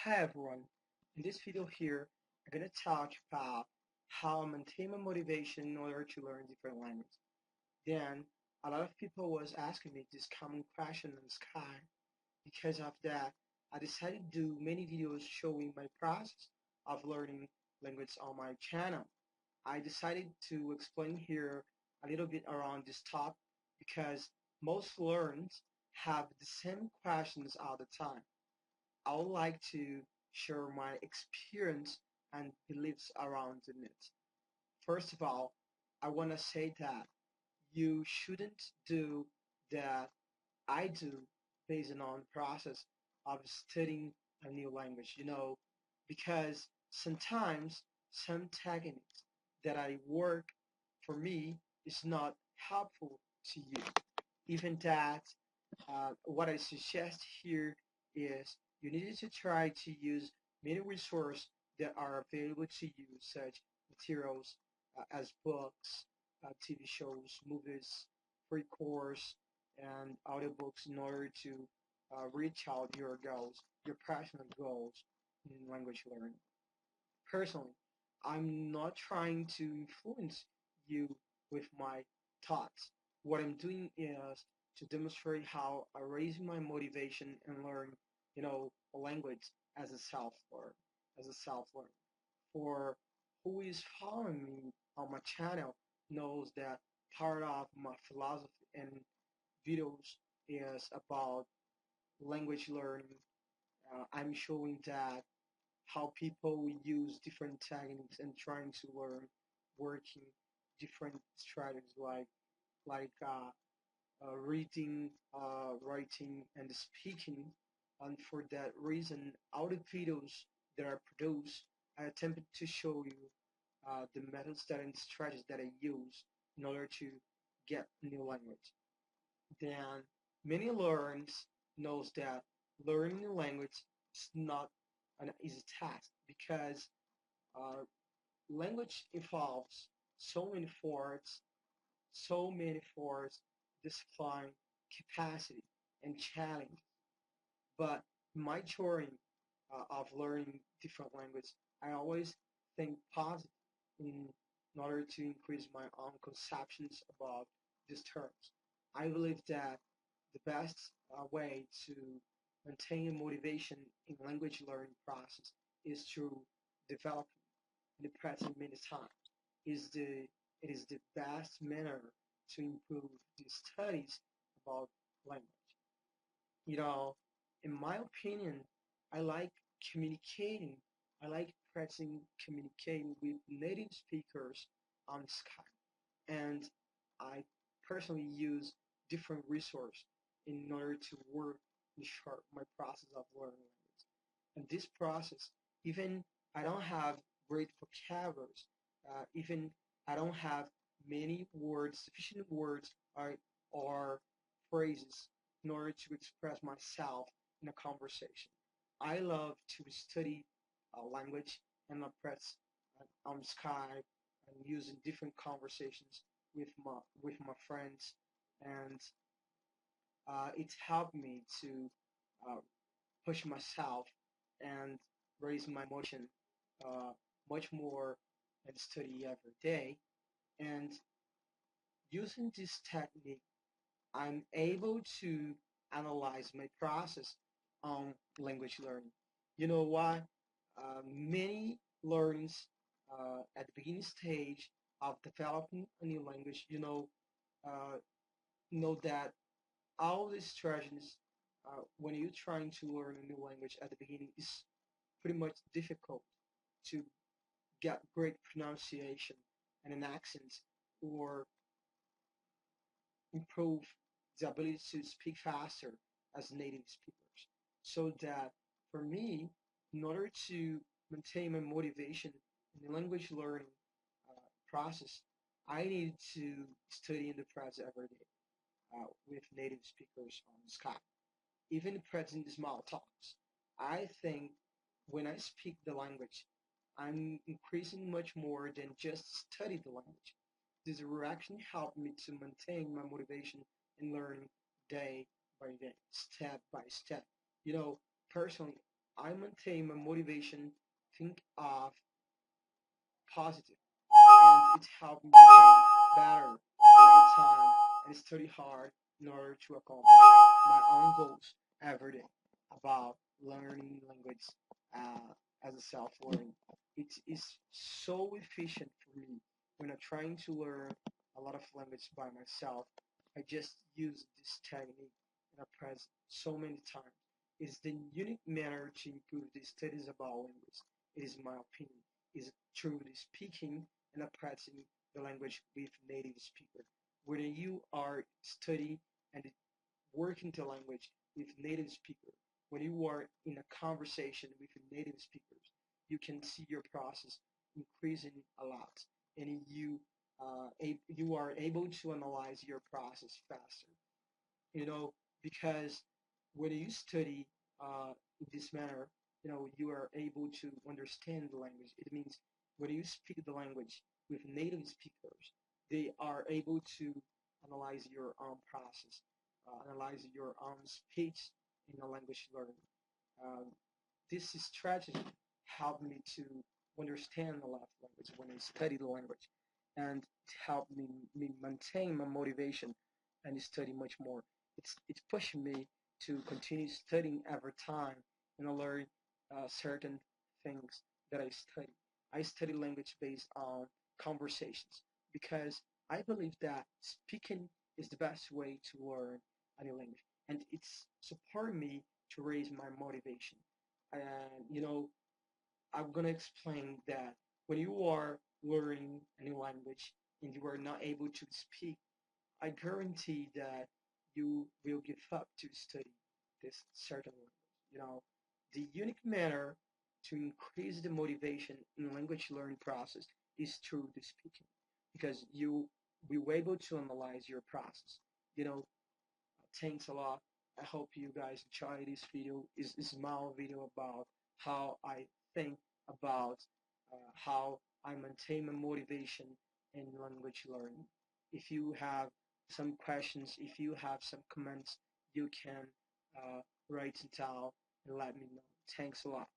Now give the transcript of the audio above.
Hi everyone. In this video here, I'm gonna talk about how I maintain my motivation in order to learn different languages. Then a lot of people was asking me this common question in the sky. Because of that, I decided to do many videos showing my process of learning language on my channel. I decided to explain here a little bit around this topic because most learners have the same questions all the time. I would like to share my experience and beliefs around it. First of all, I want to say that you shouldn't do that I do based on the process of studying a new language, because sometimes some techniques that I work for me is not helpful to you. Even that, what I suggest here is you need to try to use many resources that are available to you, such materials as books, TV shows, movies, free course, and audiobooks in order to reach out your goals, your personal goals in language learning. Personally, I'm not trying to influence you with my thoughts. What I'm doing is to demonstrate how I raise my motivation and learn, a language as a self-learn, as a self-learn. For who is following me on my channel knows that part of my philosophy and videos is about language learning. I'm showing that how people use different techniques and trying to learn working different strategies like reading, writing, and speaking. And for that reason, all the videos that I produce, I attempted to show you the methods that and strategies that I use in order to get new language. Then many learners knows that learning a language is not an easy task because uh, language involves so many forms, discipline, capacity, and challenge. But my journey of learning different language, I always think positive in order to increase my own conceptions about these terms. I believe that the best way to maintain motivation in language learning process is through developing in the present many times. Is the it is the best manner to improve the studies about language. You know, in my opinion, I like communicating. I like practicing communicating with native speakers on Skype. And I personally use different resources in order to work in short my process of learning language. And this process, even I don't have great vocabularies, even I don't have many words, sufficient words or phrases in order to express myself in a conversation. I love to study language and I press on Skype and using different conversations with my friends, and it's helped me to uh, push myself and raise my motion uh, much more and study every day. And using this technique, I'm able to analyze my process on language learning. You know why? Many learners at the beginning stage of developing a new language, uh, know that all these strategies, when you're trying to learn a new language at the beginning, is pretty much difficult to get great pronunciation and an accent or improve the ability to speak faster as native speakers. So that for me, in order to maintain my motivation in the language learning process, I need to study in the press every day with native speakers on Skype, even present small talks. I think when I speak the language, I'm increasing much more than just study the language. This will actually help me to maintain my motivation in learning day by day, step by step. You know, personally, I maintain my motivation, think of positive, and it helped me become better over time and study hard in order to accomplish my own goals every day about learning language as a self-learning. It is so efficient for me when I'm trying to learn a lot of language by myself. I just use this technique and I practice so many times. It's the unique manner to improve the studies about language. It is my opinion is through the speaking and practicing the language with native speaker. Whether you are studying and working the language with native speaker, when you are in a conversation with native speakers, you can see your process increasing a lot, and you are able to analyze your process faster, because when you study in this manner, you are able to understand the language. It means when you speak the language with native speakers, they are able to analyze your own process, analyze your own speech in the language learning. Um, this strategy helped me to understand a lot of language when I study the language, and it helped me maintain my motivation and study much more. It's pushing me to continue studying every time and I learn certain things that I study. I study language based on conversations because I believe that speaking is the best way to learn any language, and it's support me to raise my motivation. And I'm gonna explain that when you are learning a new language and you are not able to speak, I guarantee that you will give up to study this certain language. The unique manner to increase the motivation in language learning process is through the speaking, because you will be able to analyze your process. You know, Thanks a lot. I hope you guys enjoy this video. Is a small video about how I think about how I maintain my motivation in language learning. If you have some questions, if you have some comments, you can write it down and let me know. Thanks a lot.